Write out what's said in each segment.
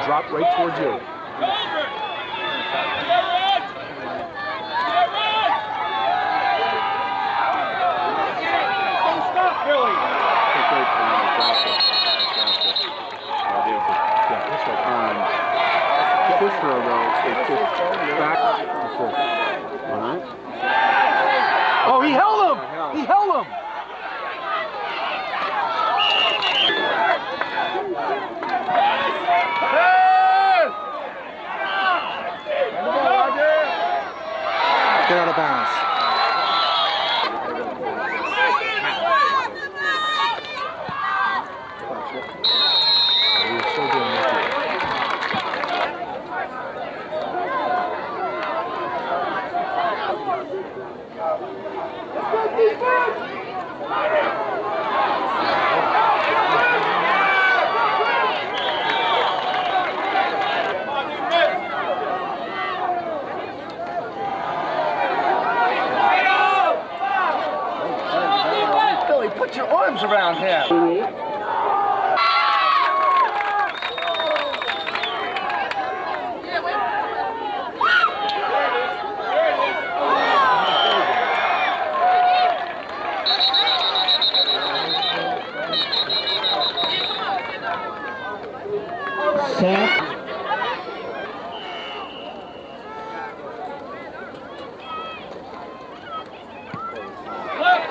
drop right towards you. Push her though, just back. All right. Oh, he held him! He held him! Get out of bounds. Billy, put your arms around him.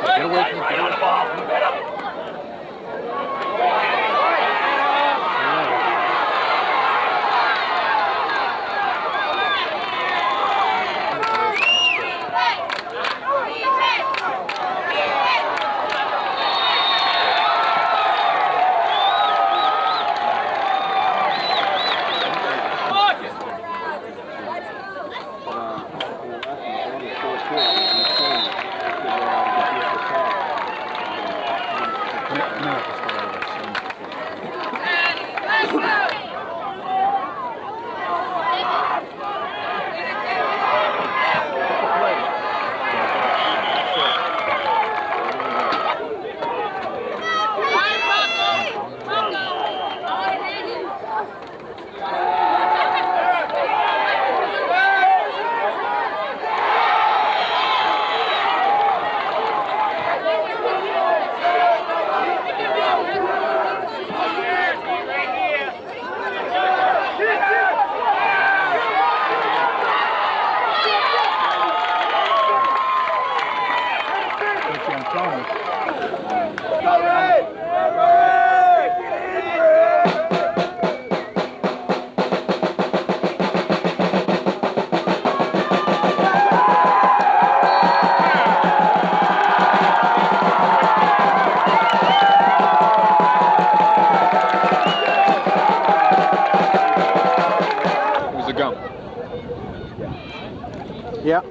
Get away from the ball. Yeah.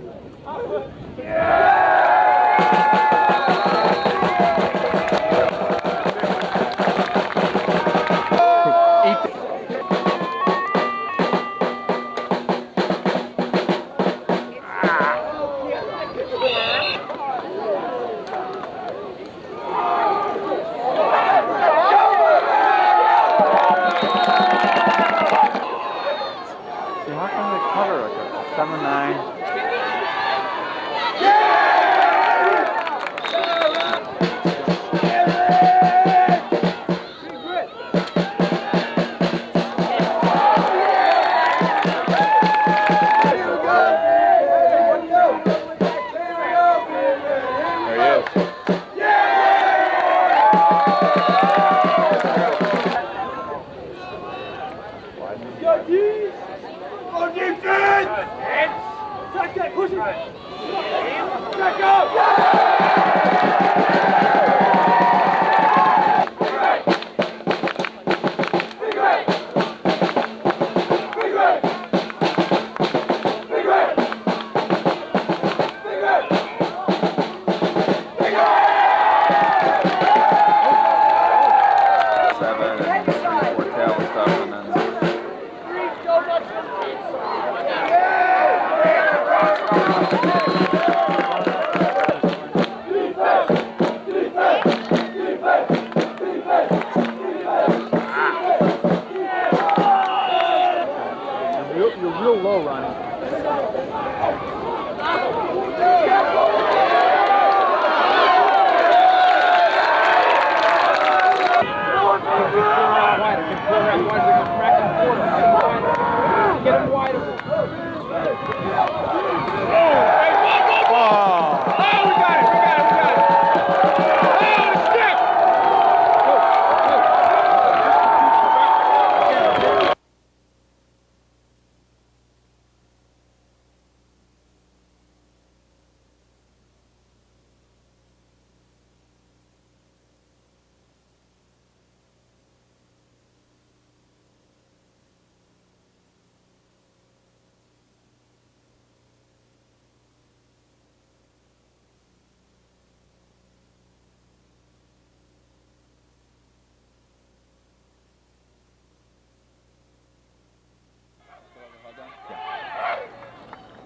How come they cover like a 7-9?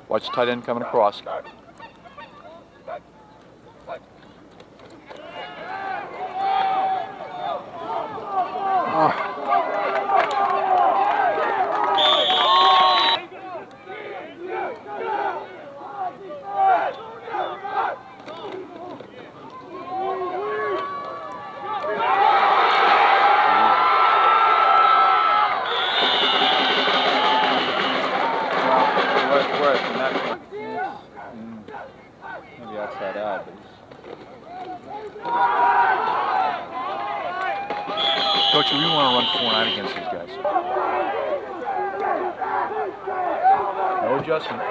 Watch the tight end coming across. Maybe outside out, but Coach, we want to run 4-9 against these guys. No adjustment.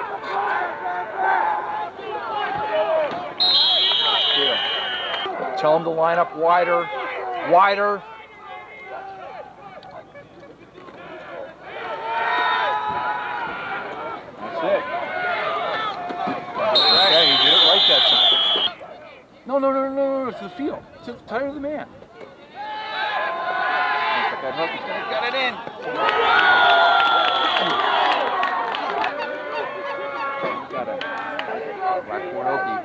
Tell them to line up wider, wider. That's it. Okay, you did it right that time. No, it's the field. It's the tire of the man. That hook, he's gonna get it in. Got it. Blackboard Okie.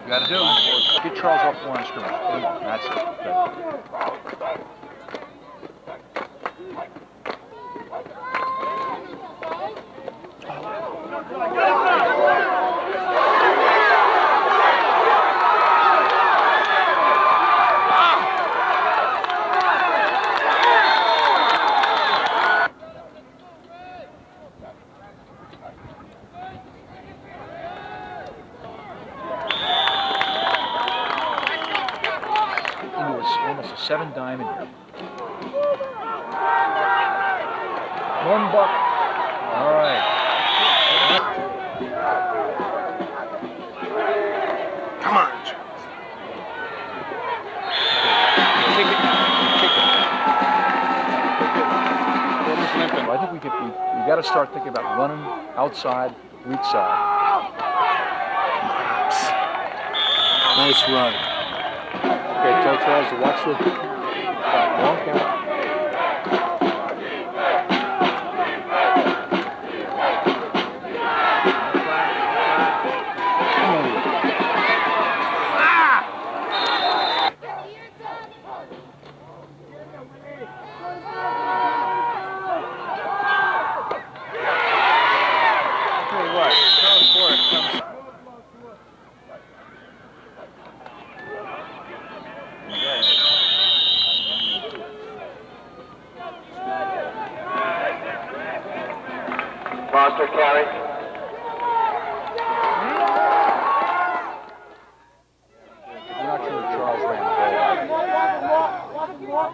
You gotta do. Get Charles off one scrimmage. That's it. Good. Almost a 7 diamond here. One buck. All right. Come on. Kick it. I think we got to start thinking about running outside, weak side. Nice run. Okay, tell Charles to watch the long count. Monster carry. I'm not sure that Charles ran the ball.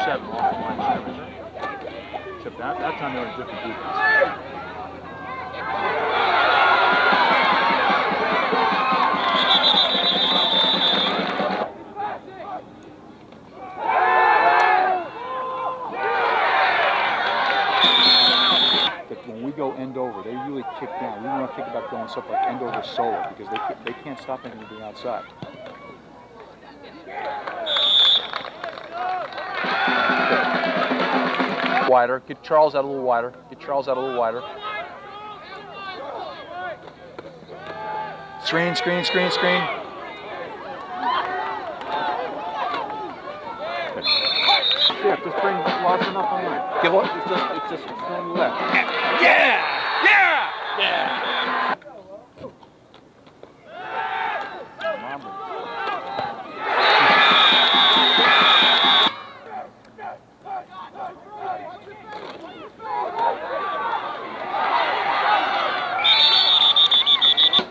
Seven off the line scrimmage. Except that time they were a different defense. When we go end over, they really kick down. We want to think about going stuff like end over solo because they can't stop anything from being outside. Wider. Get Charles out a little wider. Get Charles out a little wider. Screen. Just bring Lawson up on line. Give up. It's just going left. Yeah!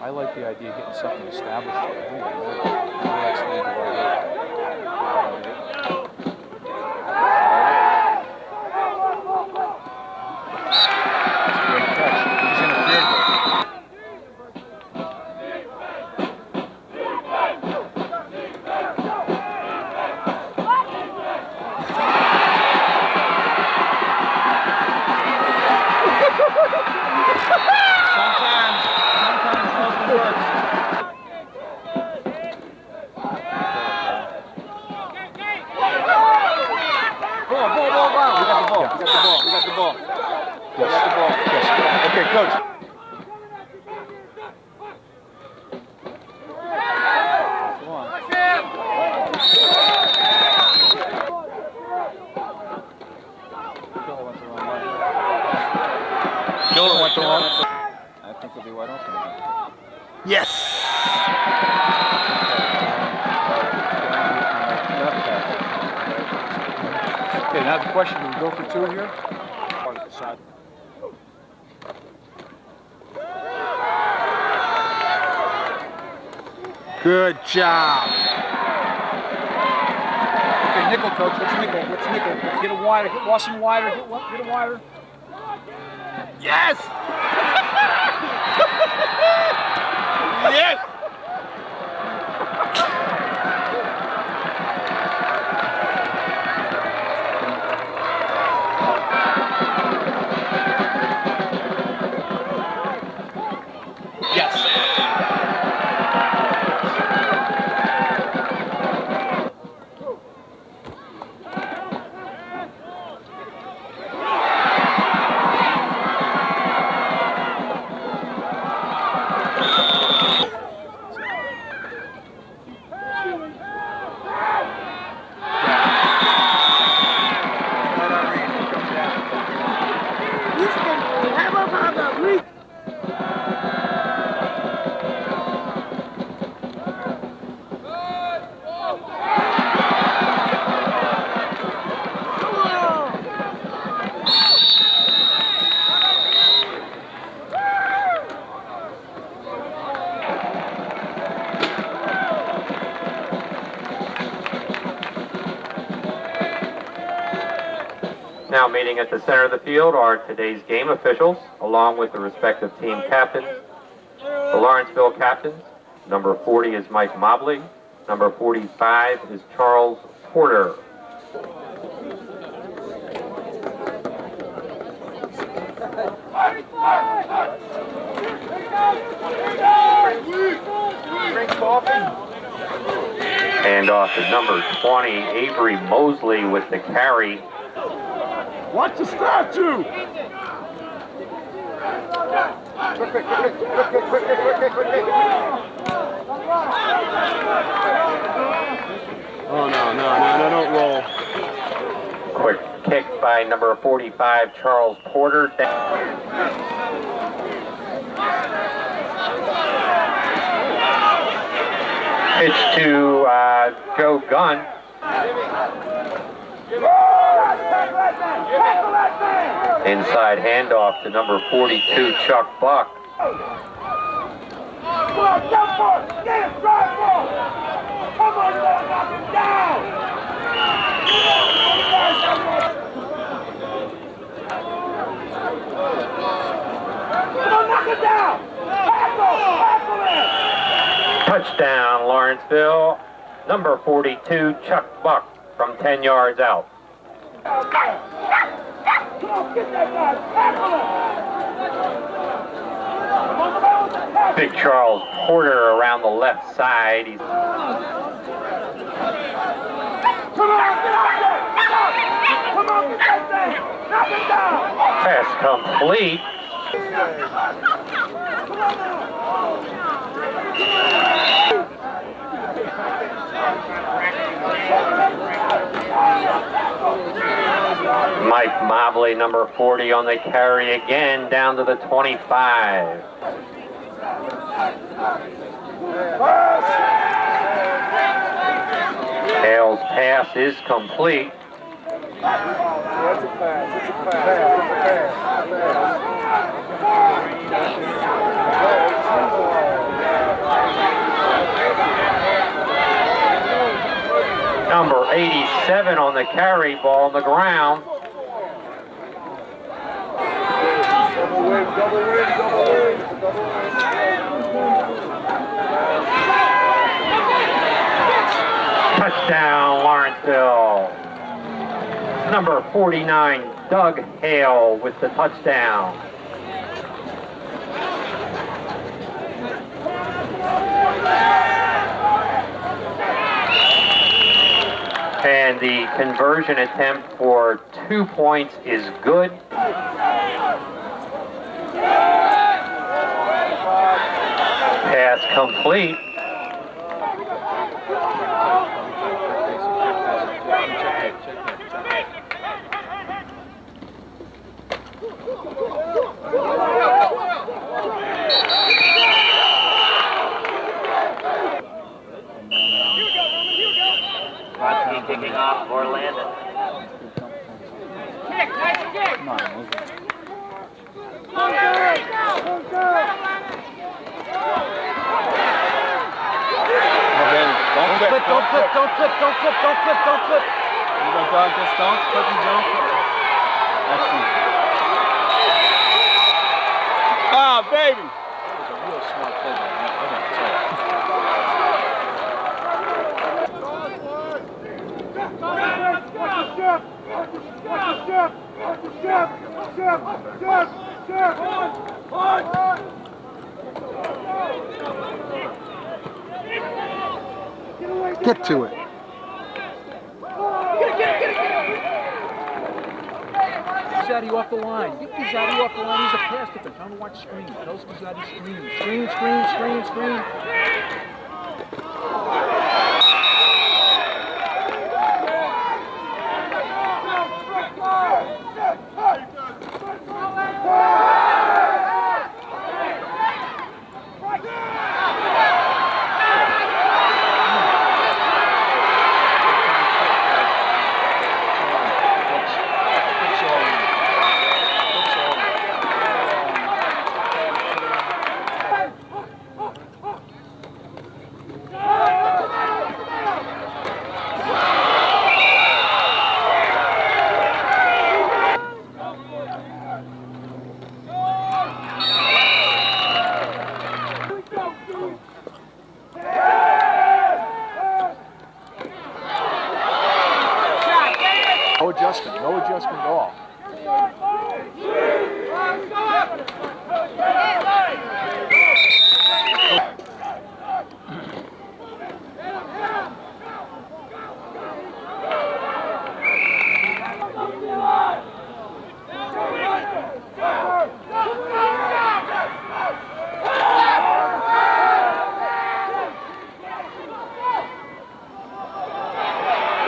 I like the idea of getting something established here. That's the right Great catch. He's interfered with. ball. We got the ball. We got the ball. We got the ball. Yes. Okay, coach. Come on. Killer went the wrong way. I think he'll be wide open again. Yes. Okay, now the question, do we go for two here? Part of the side. Good job. Okay, nickel, coach. Let's nickel. Let's nickel. Let's get it wider. Get Washington wider. Get it wider. Yes. Yes. Now meeting at the center of the field are today's game officials, along with the respective team captains. The Lawrenceville captains, number 40 is Mike Mobley, number 45 is Charles Porter. And off to number 20, Avery Mosley with the carry. Watch the statue! Oh, no, don't roll. Quick kick by number 45, Charles Porter. Pitch to Joe Gunn. Inside handoff to number 42, Chuck Buck. Come on, jump for it! Get him, drive for it! Come on, knock him down! Come on, knock him down! Tackle him! Touchdown, Lawrenceville. Number 42, Chuck Buck from 10 yards out. Come on, get that guy! Tackle him! Big Charles Porter around the left side. He's Come on, get out there! Get out! Come on, get that thing! Knock him down! pass complete. Mike Mobley, number 40 on the carry again, down to the 25. Hale's pass is complete. That's a pass. It's a pass. It's a pass. Number 87 on the carry, ball on the ground. Double win, double win, double win, double win. Touchdown, Lawrenceville. Number 49, Doug Hale with the touchdown. And the conversion attempt for 2 points is good. Pass complete. Kicking off for Landon. Kick, nice kick. Come on, move it. Don't clip, don't clip, don't clip, don't clip, don't clip, don't clip. You go, dog, just don't clip and don't clip. Excellent. Ah, baby. That was a real smart play by him. I gotta tell you. Get to it. Gizzati off the line. Get Gizzati off the line. He's a pass defender. Tell him to watch screen. Tell Gizzati screen. Screen, screen, screen, screen. No adjustment at all.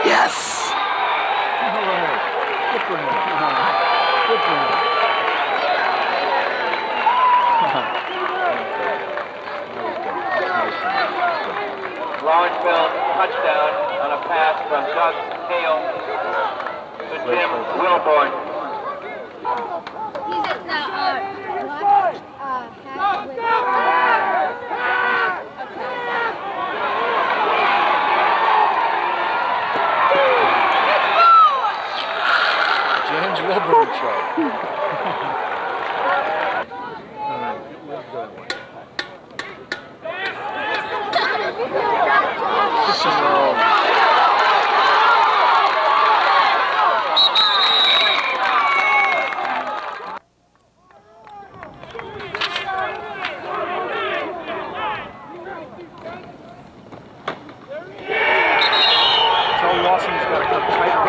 Yes. Good for him. Good for him. Lawrenceville touchdown on a pass from Doug Hale to Jim Wilborn. He's at the half with James Wilburn show. Tell Lawson he's got to come tighter.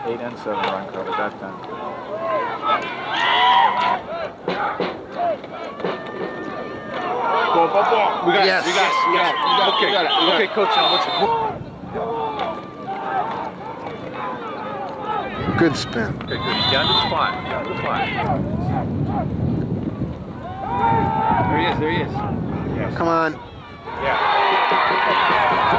Eight and 7 run cover that time. Ball. We got Yes. it. We got it. Okay, We got it. okay, coach. Now let's. Good spin. Okay, good. Down to the spot. Down to the spot. There he is. There he is. Come on. Yeah.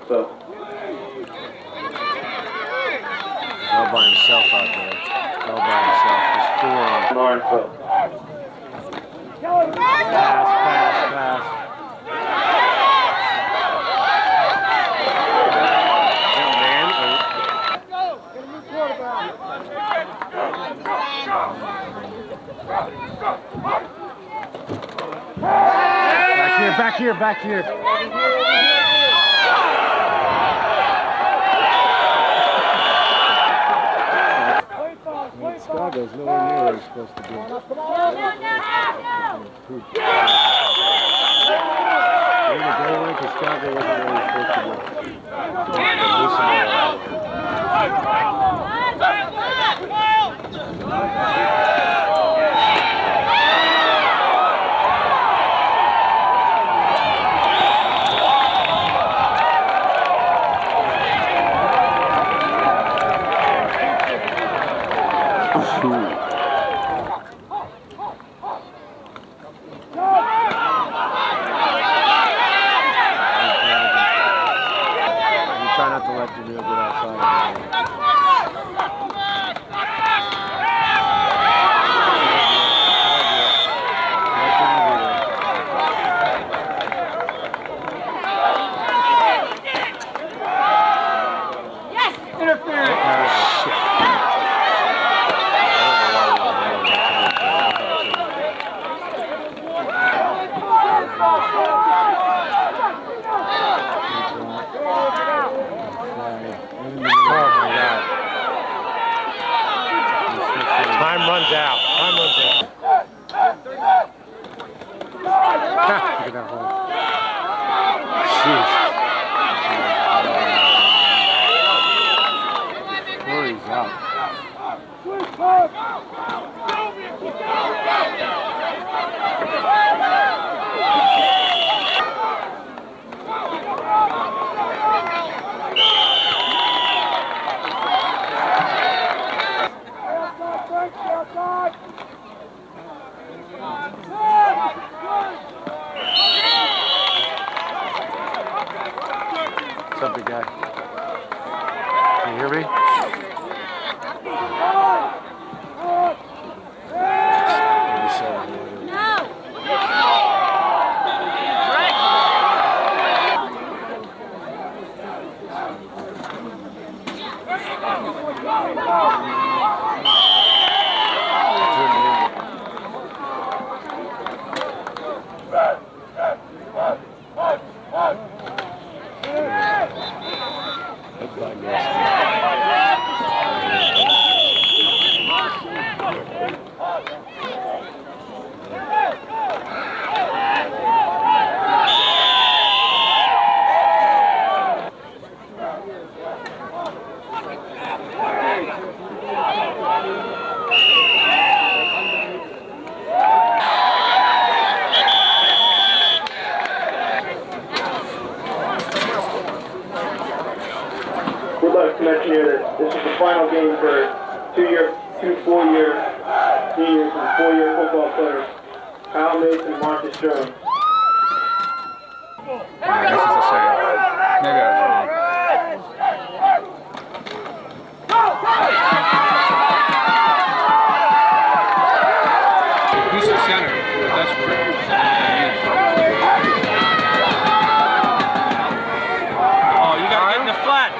Lawrenceville. He's all by himself out there. All by himself. He's 4 on. Lawrenceville. Pass. Back here. Chicago's nowhere near where he's supposed to be. Chicago wasn't where he's supposed to Try not to let the wheel get outside. Yes! Interference! Time runs out. Look at that hole. Jeez. Corey's out. What's up, big guy? Can you hear me? We'd like to mention here that this is the final game for two four-year seniors and 4-year football players, Kyle Mason and Marcus Jones. This is the second. Maybe I was wrong. He's the center. That's where he is. Oh, you gotta get in the flat.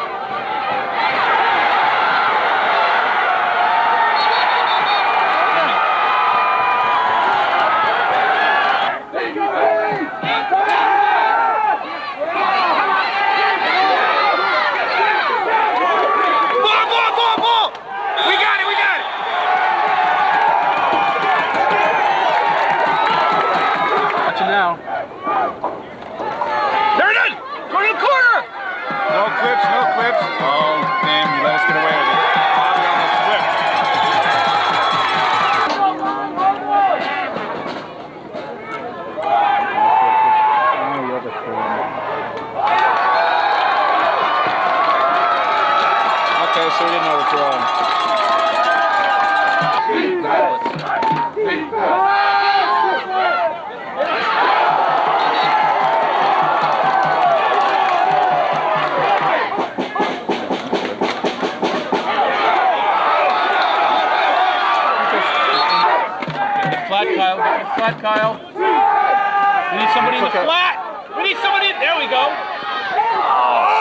Now. There it is! Go to the corner! No clips. Oh, damn, you let us get away with it. Bobby almost slipped. Okay, so we didn't know what's wrong. flat, Kyle. Get in the flat, Kyle. We need somebody in the flat. We need somebody. There we go.